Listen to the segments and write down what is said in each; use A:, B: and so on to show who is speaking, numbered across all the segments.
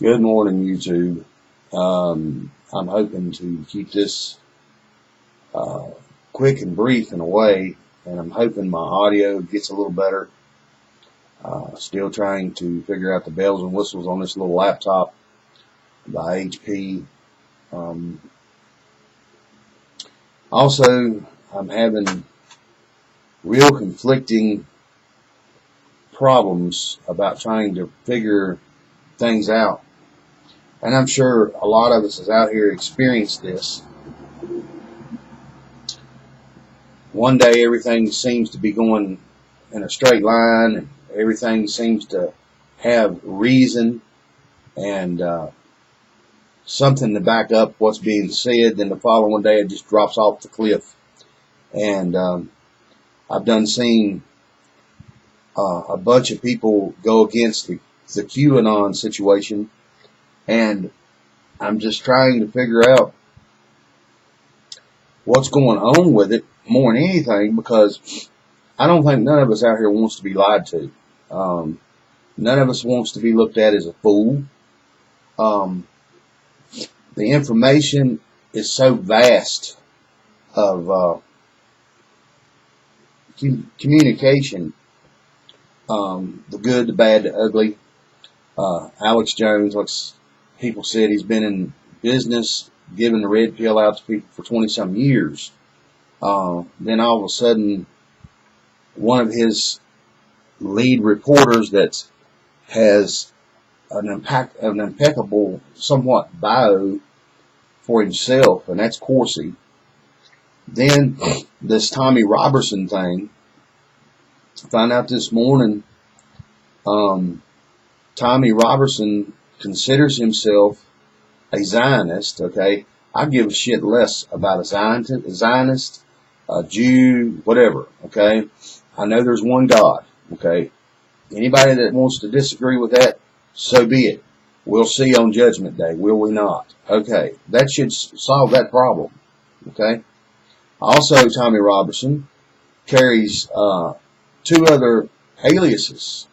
A: Good morning, YouTube. I'm hoping to keep this uh, quick and brief in a way, and I'm hoping my audio gets a little better. Still trying to figure out the bells and whistles on this little laptop by HP. Also, I'm having real conflicting problems about trying to figure things out. And I'm sure a lot of us is out here experienced this. One day everything seems to be going in a straight line, and everything seems to have reason and something to back up what's being said. Then the following day it just drops off the cliff. And I've done seen a bunch of people go against the QAnon situation, and I'm just trying to figure out what's going on with it more than anything, because I don't think none of us out here wants to be lied to. None of us wants to be looked at as a fool. The information is so vast of communication, the good, the bad, the ugly. Alex Jones, like people said, he's been in business giving the red pill out to people for 20-some years. Then all of a sudden, one of his lead reporters that has an impeccable, somewhat bio for himself, and that's Corsi. Then this Tommy Robertson thing, I found out this morning, Tommy Robertson considers himself a Zionist. Okay, I give a shit less about a Zionist, a Jew, whatever. Okay, I know there's one God. Okay, anybody that wants to disagree with that, so be it. We'll see on Judgment Day, will we not? Okay, that should solve that problem. Okay. Also, Tommy Robertson carries two other aliases.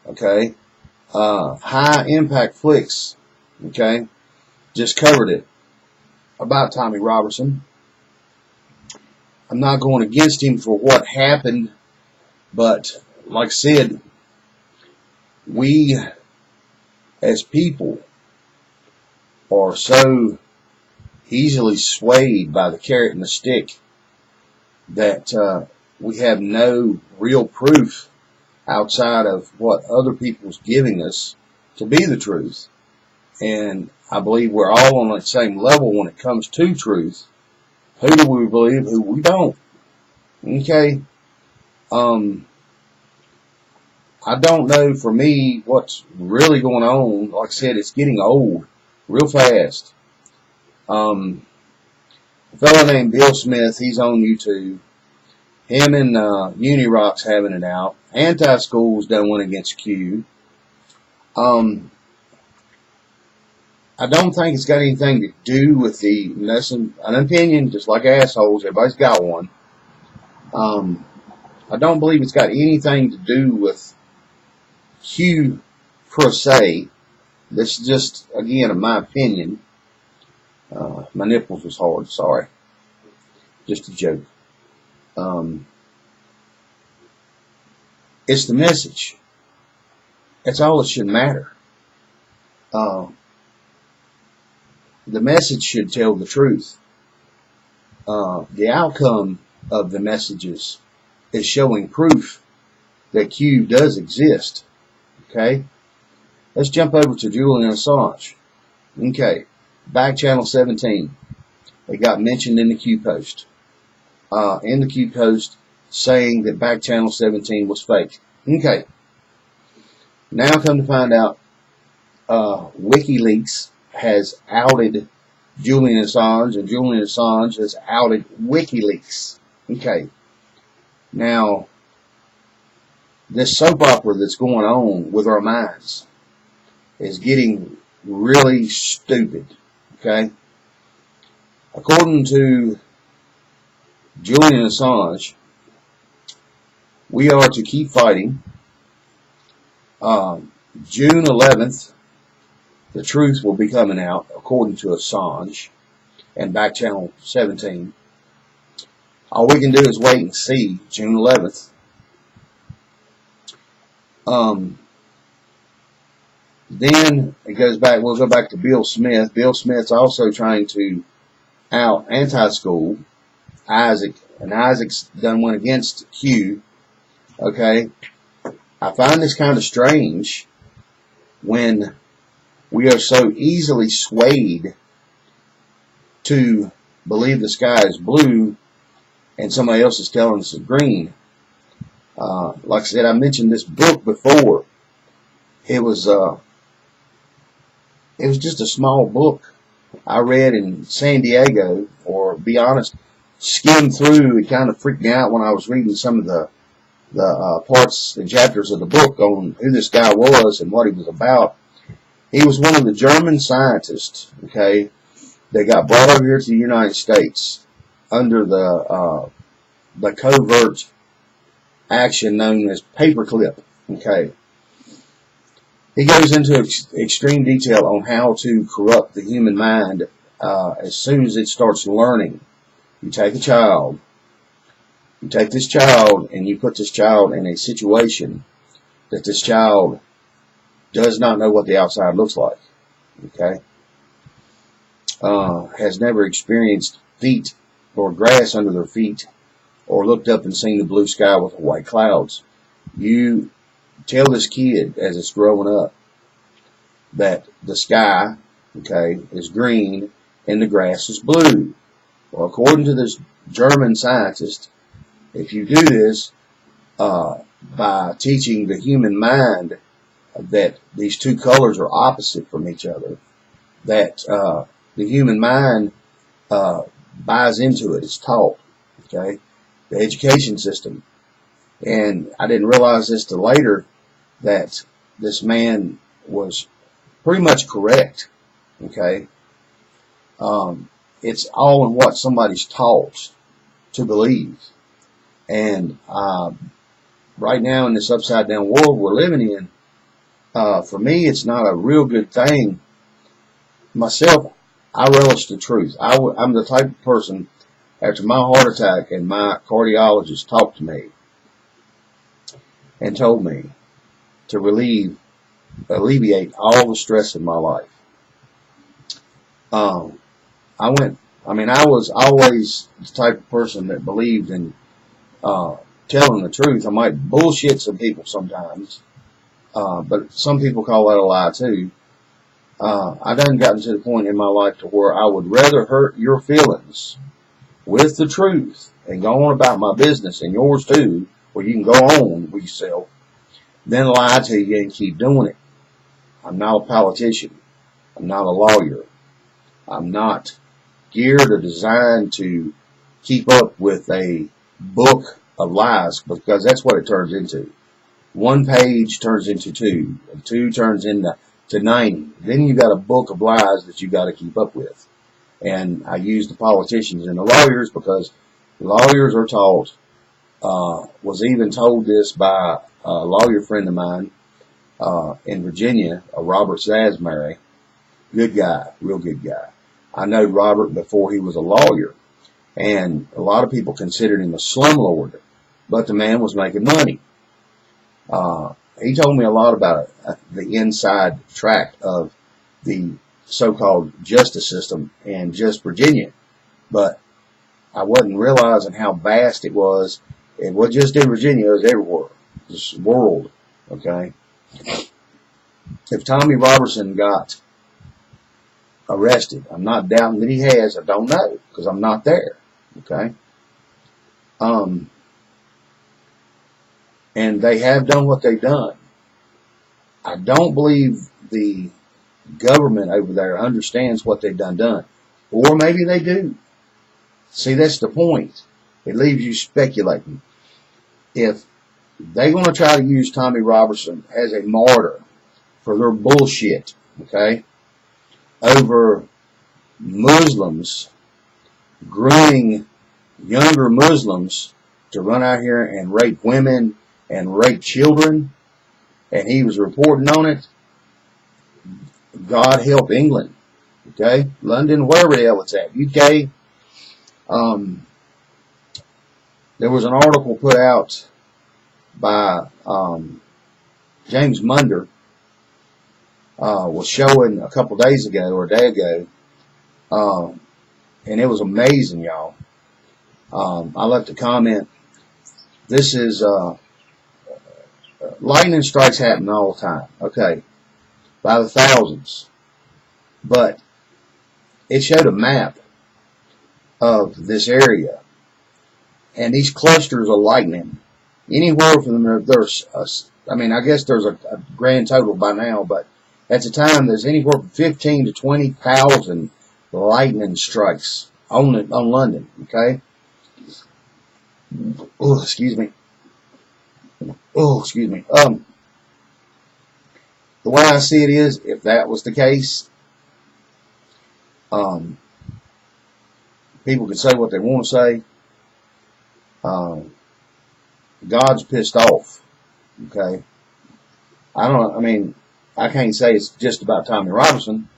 A: Okay. High Impact Flicks. Okay. Just covered it about Tommy Robertson. I'm not going against him for what happened, but like I said, we as people are so easily swayed by the carrot and the stick that we have no real proof outside of what other people's giving us to be the truth. And I believe we're all on the same level when it comes to truth. Who do we believe, who we don't? Okay. I don't know, for me, what's really going on. Like I said, it's getting old real fast. A fellow named Bill Smith, he's on YouTube. Him and Unirock's having it out. Anti-School's done one against Q. I don't think it's got anything to do with an opinion, just like assholes. Everybody's got one. I don't believe it's got anything to do with Q per se. This is just, again, in my opinion. My nipples was hard, sorry. Just a joke. It's the message. That's all that should matter. The message should tell the truth. The outcome of the messages is showing proof that Q does exist. Okay? Let's jump over to Julian Assange. Okay. Back channel 17. It got mentioned in the Q post. In the Q post saying that back channel 17 was fake. Okay. Now come to find out, WikiLeaks has outed Julian Assange, and Julian Assange has outed WikiLeaks. Okay. Now, this soap opera that's going on with our minds is getting really stupid. Okay. According to Julian Assange, we are to keep fighting. June 11th, the truth will be coming out, according to Assange and Back Channel 17. All we can do is wait and see, June 11th. Then it goes back, we'll go back to Bill Smith. Bill Smith's also trying to out anti-school Isaac, and Isaac's done went against Hugh. Okay. I find this kind of strange when we are so easily swayed to believe the sky is blue and somebody else is telling us it's green. Like I said, I mentioned this book before. It was just a small book I read in San Diego, or be honest, skimmed through. It kind of freaked me out when I was reading some of the parts and chapters of the book on who this guy was and what he was about. He was one of the German scientists, okay, that got brought over here to the United States under the covert action known as paperclip, okay. He goes into extreme detail on how to corrupt the human mind as soon as it starts learning. You take this child and you put this child in a situation that this child does not know what the outside looks like, okay? Has never experienced feet or grass under their feet or looked up and seen the blue sky with the white clouds. You tell this kid as it's growing up that the sky, okay, is green and the grass is blue. Well, according to this German scientist, if you do this by teaching the human mind that these two colors are opposite from each other, that the human mind buys into it, it's taught, okay, the education system. And I didn't realize this till later, that this man was pretty much correct, okay. It's all in what somebody's taught to believe. And right now in this upside down world we're living in, for me it's not a real good thing. Myself, I relish the truth. I'm the type of person, after my heart attack and my cardiologist talked to me and told me to alleviate all the stress in my life. I was always the type of person that believed in telling the truth. I might bullshit some people sometimes, but some people call that a lie too. I done gotten to the point in my life to where I would rather hurt your feelings with the truth and go on about my business, and yours too, where you can go on with yourself, than lie to you and keep doing it. I'm not a politician. I'm not a lawyer. I'm not geared or designed to keep up with a book of lies, because that's what it turns into. One page turns into two, and two turns into 90. Then you got a book of lies that you got to keep up with. And I use the politicians and the lawyers because lawyers are taught, was even told this by a lawyer friend of mine in Virginia, Robert Sasmary. Good guy, real good guy. I know Robert before he was a lawyer, and a lot of people considered him a slumlord, but the man was making money. He told me a lot about the inside track of the so-called justice system in just Virginia, but I wasn't realizing how vast it was. It was just in Virginia, it was everywhere, this world, okay? If Tommy Robertson got arrested, I'm not doubting that he has, I don't know, because I'm not there, okay? And they have done what they've done. I don't believe the government over there understands what they've done. Or maybe they do. See, that's the point. It leaves you speculating. If they're going to try to use Tommy Robertson as a martyr for their bullshit, okay, over Muslims, grooming younger Muslims to run out here and rape women and rape children, and he was reporting on it, God help England. Okay, London, wherever the hell it's at, UK. There was an article put out by James Munder, was showing a couple days ago or a day ago, and it was amazing, y'all. I left a comment. This is lightning strikes happen all the time, okay, by the thousands, but it showed a map of this area, and these clusters of lightning, anywhere from I mean, I guess there's a grand total by now, but at the time there's anywhere from 15 to 20,000 lightning strikes on London. Okay. Oh, excuse me. Oh, excuse me. The way I see it is, if that was the case, people can say what they want to say. God's pissed off. Okay. I mean, I can't say it's just about Tommy Robinson.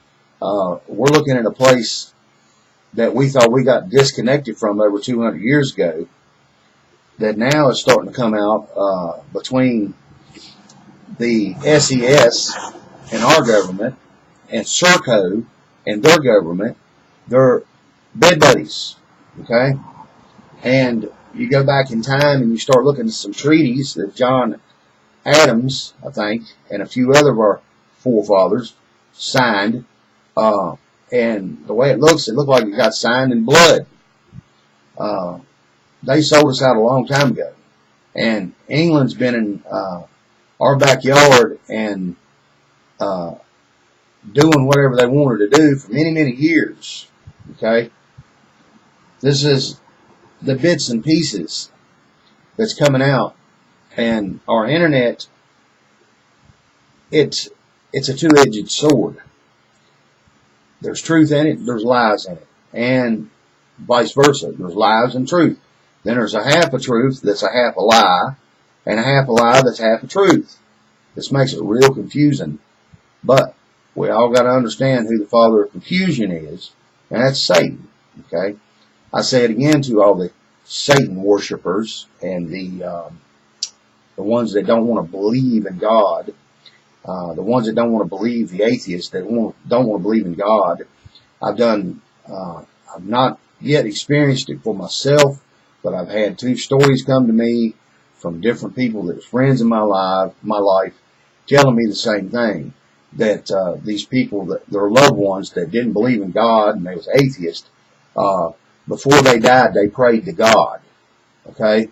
A: We're looking at a place that we thought we got disconnected from over 200 years ago, that now is starting to come out between the SES and our government, and Serco and their government. They're bed buddies. Okay. And you go back in time and you start looking at some treaties that John Adams, I think, and a few other of our forefathers signed, and the way it looked like it got signed in blood. They sold us out a long time ago, and England's been in our backyard and doing whatever they wanted to do for many, many years. Okay, this is the bits and pieces that's coming out, and our internet, it's a two-edged sword. There's truth in it, there's lies in it, and vice versa. There's lies and truth. Then there's a half a truth that's a half a lie, and a half a lie that's half a truth. This makes it real confusing, but we all got to understand who the father of confusion is, and that's Satan. Okay, I say it again to all the Satan worshipers and the ones that don't want to believe in God, the ones that don't want to believe, the atheists that don't want to believe in God. I've not yet experienced it for myself, but I've had 2 stories come to me from different people that are friends in my life, telling me the same thing, that these people, that their loved ones that didn't believe in God and they was atheists, before they died, they prayed to God. Okay?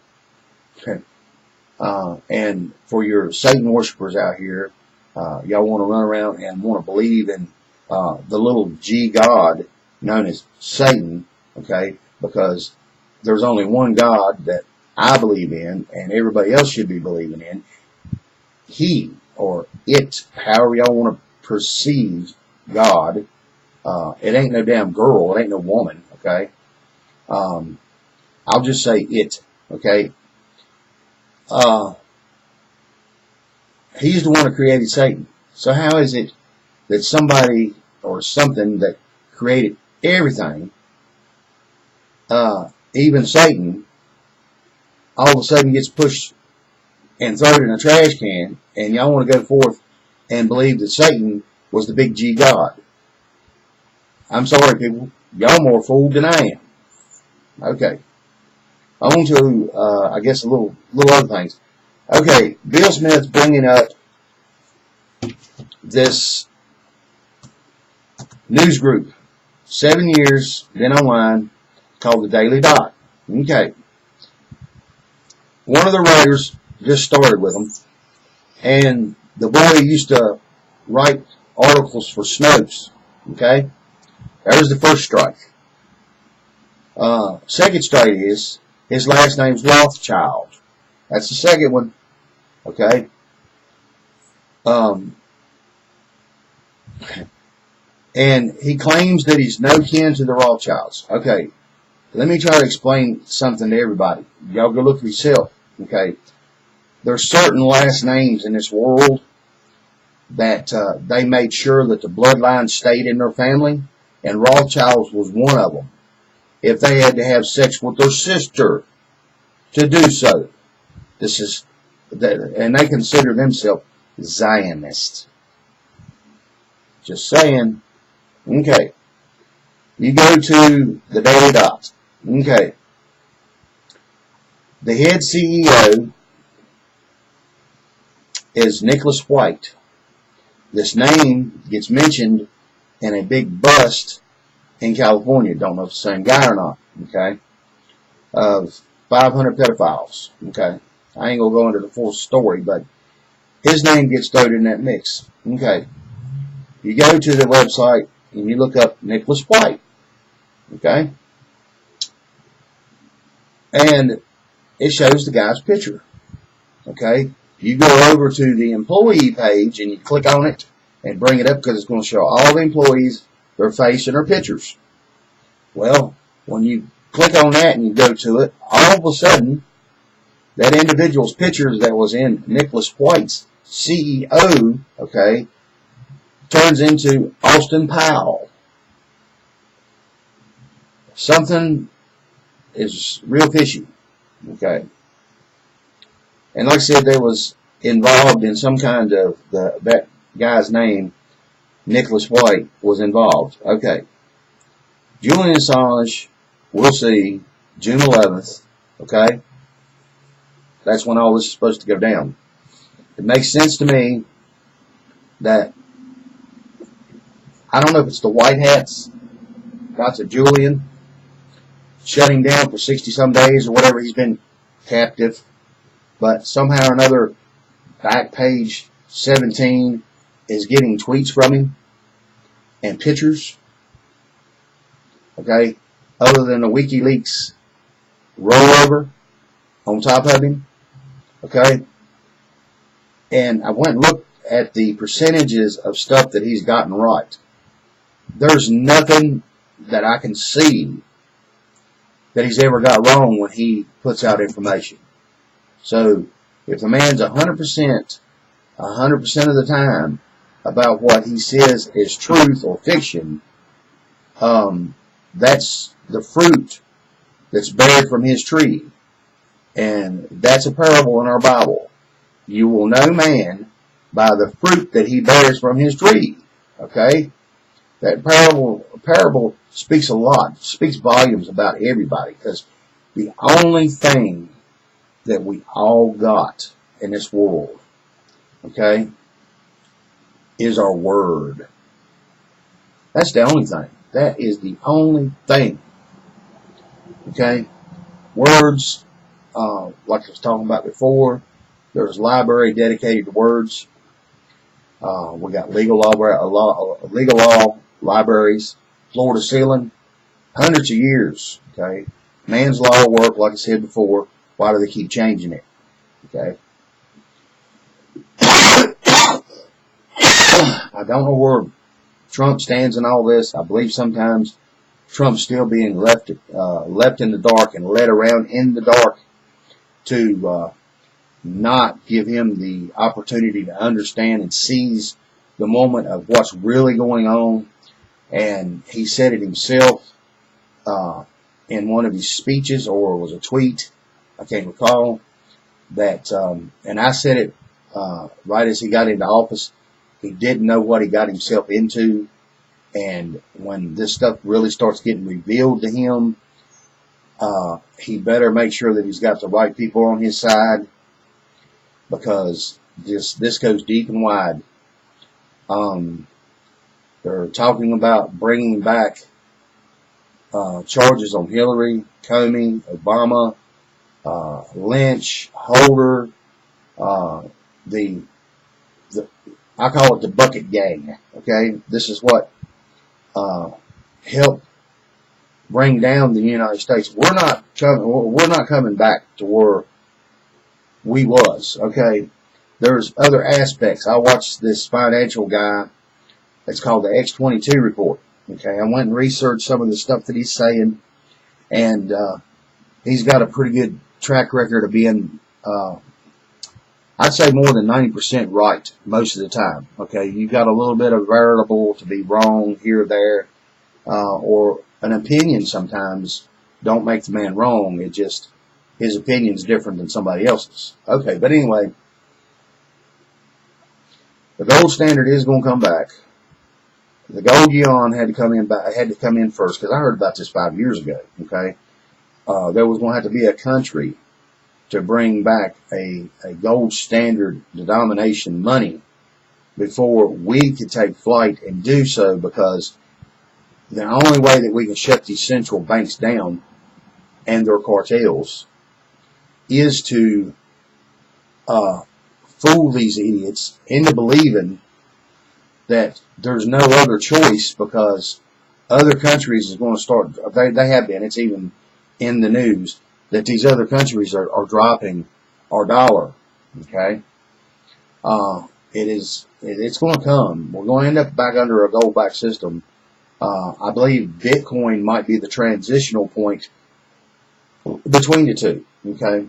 A: And for your Satan worshipers out here, y'all want to run around and want to believe in the little G God known as Satan, okay? Because there's only one God that I believe in, and everybody else should be believing in. He, or it, however y'all want to perceive God, it ain't no damn girl, it ain't no woman, okay? I'll just say it, okay? He's the one that created Satan. So how is it that somebody or something that created everything, even Satan, all of a sudden gets pushed and thrown in a trash can, and y'all want to go forth and believe that Satan was the big G God? I'm sorry, people. Y'all more fooled than I am. Okay. On to, I guess, a little other things. Okay, Bill Smith's bringing up this news group, 7 years, been online, called the Daily Dot. Okay. One of the writers just started with them, and the boy used to write articles for Snopes. Okay. That was the first strike. Second strike is, his last name's Rothschild. That's the second one. Okay. And he claims that he's no kin to the Rothschilds. Okay. Let me try to explain something to everybody. Y'all go look for yourself. Okay. There's certain last names in this world that they made sure that the bloodline stayed in their family, and Rothschilds was one of them. If they had to have sex with their sister to do so, and they consider themselves Zionists. Just saying. Okay. You go to the Daily Dot. Okay. The head CEO is Nicholas White. This name gets mentioned in a big bust in California. Don't know if it's the same guy or not. Okay. Of 500 pedophiles. Okay. I ain't going to go into the full story, but his name gets thrown in that mix. Okay. You go to the website and you look up Nicholas White. Okay. And it shows the guy's picture. Okay. You go over to the employee page and you click on it and bring it up because it's going to show all the employees, their face and their pictures. Well, when you click on that and you go to it, all of a sudden, that individual's pictures that was in Nicholas White's CEO, okay, turns into Austin Powell. Something is real fishy, okay. And like I said, they was involved in some kind of, that guy's name, Nicholas White, was involved. Okay. Julian Assange, we'll see, June 11th, okay? That's when all this is supposed to go down. It makes sense to me that, I don't know if it's the White Hats, got to Julian, shutting down for 60-some days or whatever, he's been captive. But somehow or another, Backpage 17 is getting tweets from him and pictures. Okay? Other than the WikiLeaks rollover on top of him. Okay? And I went and looked at the percentages of stuff that he's gotten right. There's nothing that I can see that he's ever got wrong when he puts out information. So, if the man's 100% of the time about what he says is truth or fiction, that's the fruit that's bared from his tree. And that's a parable in our Bible. You will know man by the fruit that he bears from his tree. Okay? That parable speaks a lot, speaks volumes about everybody, because the only thing that we all got in this world, okay, is our word. That's the only thing. That is the only thing. Okay? Words, like I was talking about before, there's a library dedicated to words. We got legal law libraries, floor to ceiling, hundreds of years. Okay? Man's law work, like I said before. Why do they keep changing it? Okay. I don't know where Trump stands in all this. I believe sometimes Trump's still being left in the dark and led around in the dark to not give him the opportunity to understand and seize the moment of what's really going on. And he said it himself in one of his speeches, or it was a tweet, I can't recall, that, and I said it right as he got into office, he didn't know what he got himself into, and when this stuff really starts getting revealed to him, he better make sure that he's got the right people on his side, because this goes deep and wide. They're talking about bringing back charges on Hillary, Comey, Obama, Lynch, Holder, I call it the bucket gang. Okay, this is what helped bring down the United States. We're not coming back to where we was. Okay, there's other aspects. I watched this financial guy. It's called the X22 report. Okay, I went and researched some of the stuff that he's saying, and he's got a pretty good track record of being I'd say more than 90% right most of the time. Okay, you've got a little bit of variable to be wrong here or there, or an opinion sometimes don't make the man wrong. It just, his opinion's different than somebody else's. Okay, but anyway, the gold standard is going to come back. The gold yuan had to come in first, because I heard about this 5 years ago. Okay, there was going to have to be a country to bring back a gold standard denomination money before we could take flight and do so, because the only way that we can shut these central banks down and their cartels is to fool these idiots into believing that there's no other choice, because other countries is going to start, they have been, it's even in the news, that these other countries are dropping our dollar. Okay, it's going to come. We're going to end up back under a gold-backed system. I believe Bitcoin might be the transitional point between the two. Okay,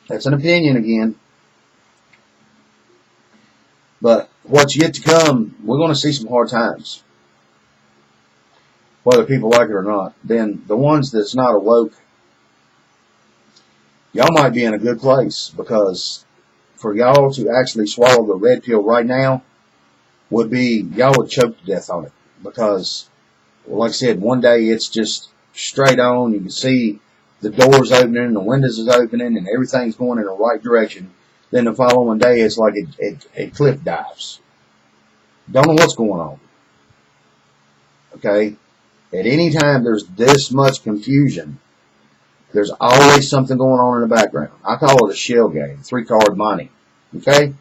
A: that's an opinion again, but what's yet to come, we're going to see some hard times, whether people like it or not. Then the ones that's not awoke, y'all might be in a good place, because for y'all to actually swallow the red pill right now would be, y'all would choke to death on it, because, well, like I said, one day it's just straight on. You can see the doors opening, the windows is opening, and everything's going in the right direction. Then the following day it's like a cliff dives. Don't know what's going on. Okay, at any time there's this much confusion, there's always something going on in the background. I call it a shell game, 3-card money. Okay?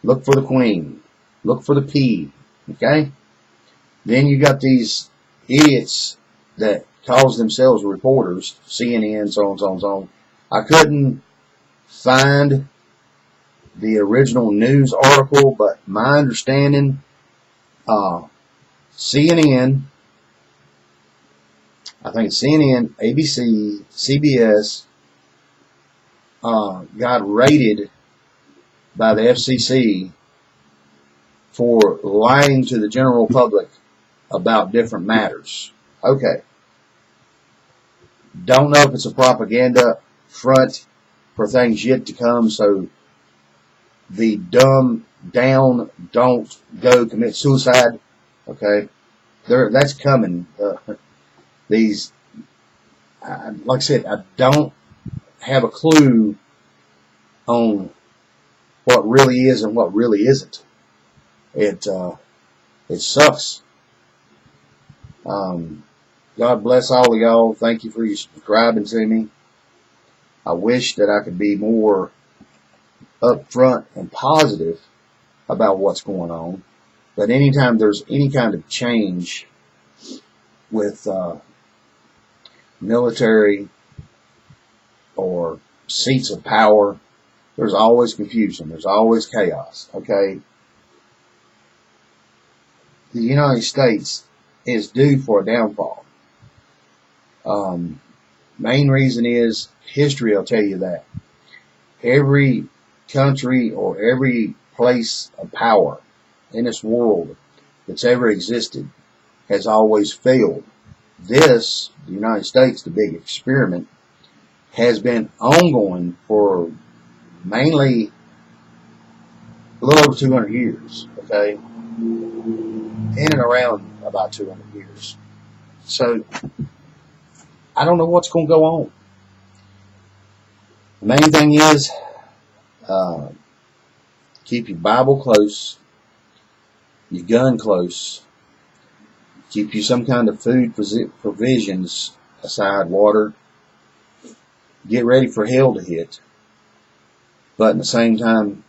A: Look for the queen. Look for the P. Okay? Then you got these idiots that calls themselves reporters, CNN, so on, so on, so on. I couldn't find the original news article, but my understanding, CNN, I think CNN, ABC, CBS, got raided by the FCC for lying to the general public about different matters. Okay. Don't know if it's a propaganda front for things yet to come, so the dumb down don't go commit suicide. Okay. That's coming. These, like I said, I don't have a clue on what really is and what really isn't. It sucks. God bless all of y'all. Thank you for subscribing to me. I wish that I could be more upfront and positive about what's going on. But anytime there's any kind of change with military or seats of power, there's always confusion. There's always chaos. Okay? The United States is due for a downfall. Main reason is history will tell you that. Every country or every place of power in this world that's ever existed has always failed. This, the United States, the big experiment, has been ongoing for mainly a little over 200 years, okay? In and around about 200 years. So, I don't know what's going to go on. The main thing is, keep your Bible close, your gun close, keep you some kind of food provisions aside, water. Get ready for hell to hit. But at the same time,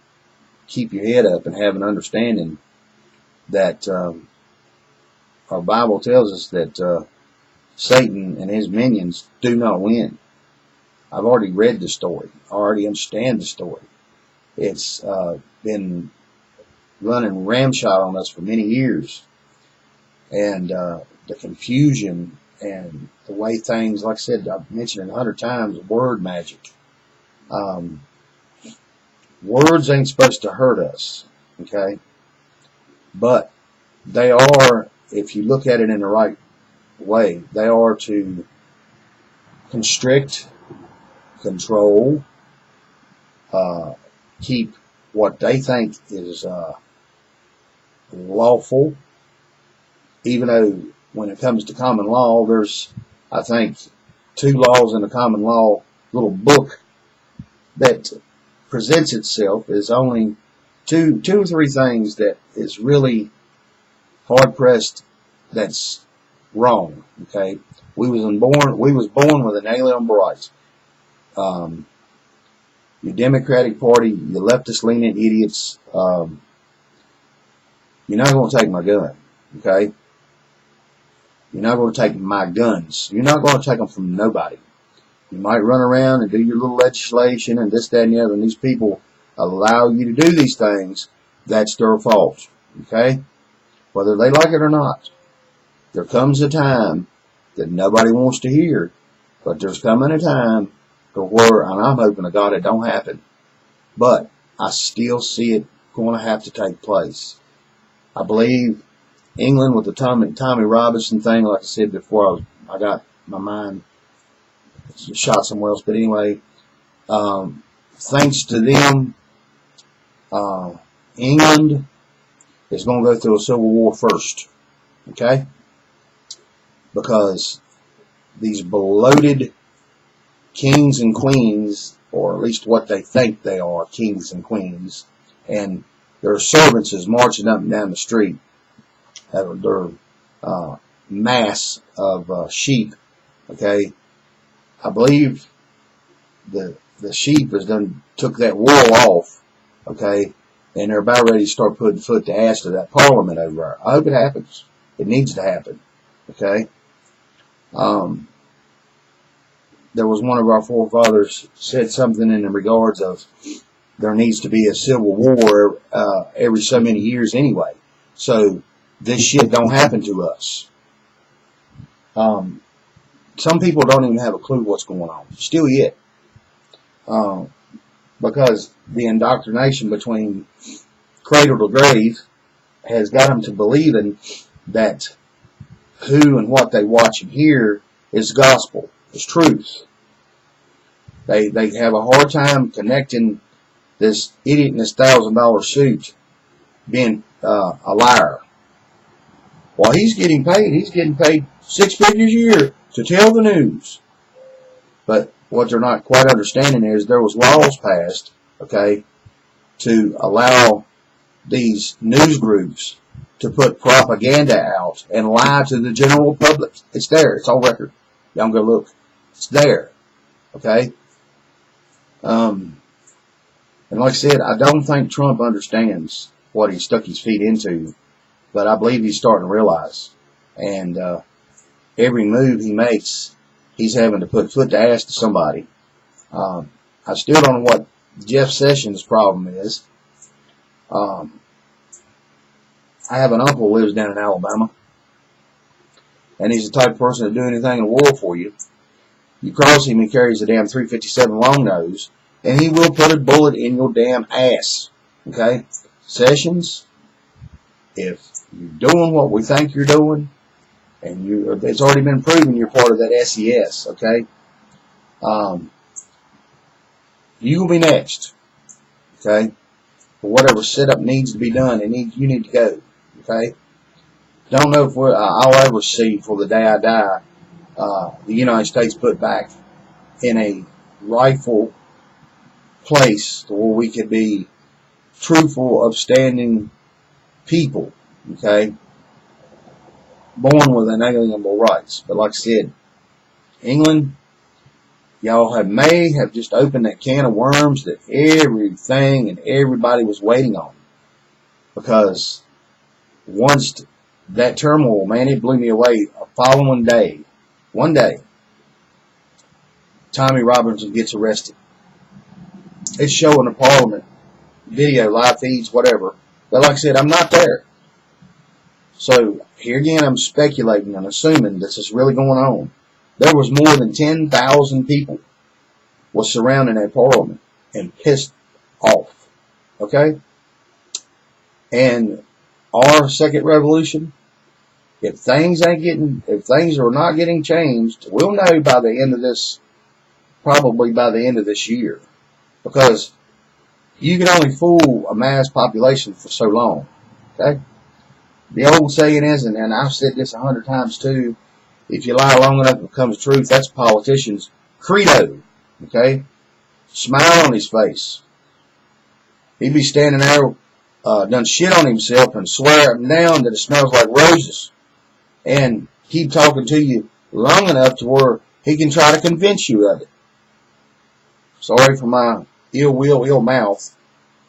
A: keep your head up and have an understanding that our Bible tells us that Satan and his minions do not win. I've already read the story. I already understand the story. It's been running ramshot on us for many years. And the confusion and the way things, like I said, I've mentioned it 100 times, word magic. Words ain't supposed to hurt us, okay? But they are, if you look at it in the right way, they are to constrict, control, keep what they think is lawful, even though when it comes to common law, there's, I think, 2 laws in the common law little book that presents itself as only two or three things that is really hard pressed that's wrong. Okay, we was born with an inalienable rights. Your Democratic Party, you leftist leaning idiots, you're not going to take my gun. Okay, you're not going to take my guns. You're not going to take them from nobody. You might run around and do your little legislation and this, that, and the other, and these people allow you to do these things. That's their fault. Okay, whether they like it or not. There comes a time that nobody wants to hear, but there's coming a time to where, and I'm hoping to God it don't happen, but I still see it going to have to take place. I believe England with the Tommy Robinson thing, like I said before, I got my mind shot somewhere else, but anyway, thanks to them, England is going to go through a civil war first, okay? Because these bloated kings and queens, or at least what they think they are, kings and queens, and their servants is marching up and down the street, their mass of sheep, okay? I believe the sheep has took that wool off, okay, and they're about ready to start putting foot to ass to that parliament over there. I hope it happens. It needs to happen, okay? There was one of our forefathers said something in the regards of there needs to be a civil war every so many years anyway, so this shit don't happen to us. Some people don't even have a clue what's going on, still yet, because the indoctrination between cradle to grave has got them to believing that who and what they watch and hear is gospel, is truth. They have a hard time connecting this idiot in this $1,000 suit being a liar. While he's getting paid 6 figures a year to tell the news. But what they're not quite understanding is there was laws passed, okay, to allow these news groups to put propaganda out and lie to the general public. It's there. It's on record. Y'all go look. It's there. Okay? And like I said, I don't think Trump understands what he stuck his feet into, but I believe he's starting to realize. And every move he makes, he's having to put foot to ass to somebody. I still don't know what Jeff Sessions' problem is. I have an uncle who lives down in Alabama, and he's the type of person to do anything in the world for you. You cross him, he carries a damn .357 long nose, and he will put a bullet in your damn ass. Okay? Sessions, if you're doing what we think you're doing, and it's already been proven you're part of that SES, okay? You will be next, okay? For whatever setup needs to be done, you need to go, okay? Don't know if I'll ever see, for the day I die, the United States put back in a rightful place where we could be truthful, upstanding people, okay? Born with inalienable rights. But like I said, England, y'all may have just opened that can of worms that everything and everybody was waiting on. Because once that turmoil, man, it blew me away. A following day, one day, Tommy Robinson gets arrested. It's showing the Parliament video, live feeds, whatever. But like I said, I'm not there. So here again, I'm speculating and assuming this is really going on. There was more than 10,000 people was surrounding that Parliament and pissed off. Okay? And our second revolution, if things are not getting changed, we'll know by the end of this, probably by the end of this year. Because you can only fool a mass population for so long. Okay? The old saying is, and I've said this 100 times too, if you lie long enough, it becomes truth. That's a politician's credo. Okay? Smile on his face. He'd be standing there, done shit on himself and swear up and down that it smells like roses. And keep talking to you long enough to where he can try to convince you of it. Sorry for my ill will, ill mouth.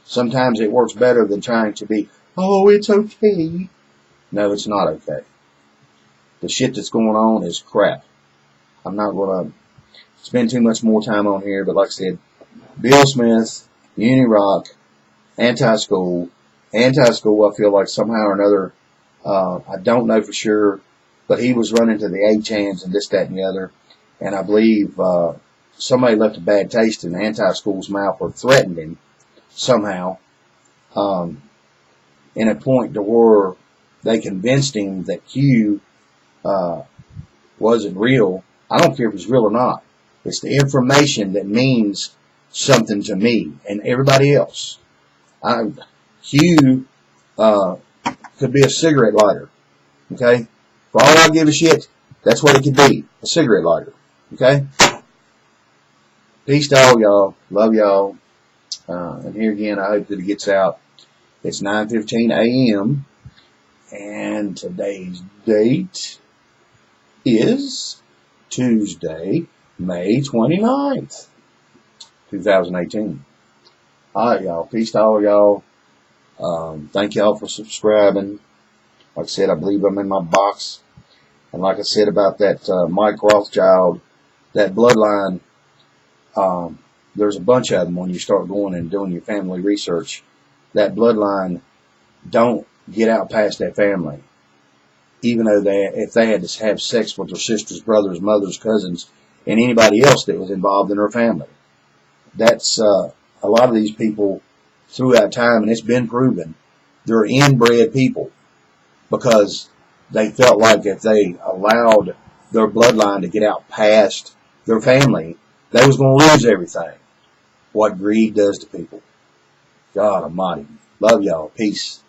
A: Sometimes it works better than trying to be, oh, it's okay. No, it's not okay. The shit that's going on is crap. I'm not going to spend too much more time on here, but like I said, Bill Smith, Unirock, anti-school, I feel like somehow or another, I don't know for sure, but he was running to the HANs and this, that, and the other, and I believe somebody left a bad taste in anti-school's mouth or threatened him somehow, in a point to where they convinced him that Q wasn't real. I don't care if it's real or not. It's the information that means something to me and everybody else. Q could be a cigarette lighter. Okay? For all I give a shit, that's what it could be. A cigarette lighter. Okay? Peace to all y'all. Love y'all. And here again, I hope that it gets out. It's 9:15 a.m. And today's date is Tuesday, May 29th, 2018. Alright, y'all. Peace to all y'all. Thank y'all for subscribing. Like I said, I believe I'm in my box. And like I said about that Mike Rothschild, that bloodline, there's a bunch of them when you start going and doing your family research. That bloodline don't get out past that family. Even though if they had to have sex with their sisters, brothers, mothers, cousins, and anybody else that was involved in their family. That's a lot of these people throughout time, and it's been proven, they're inbred people because they felt like if they allowed their bloodline to get out past their family, they was going to lose everything. What greed does to people. God almighty. Love y'all. Peace.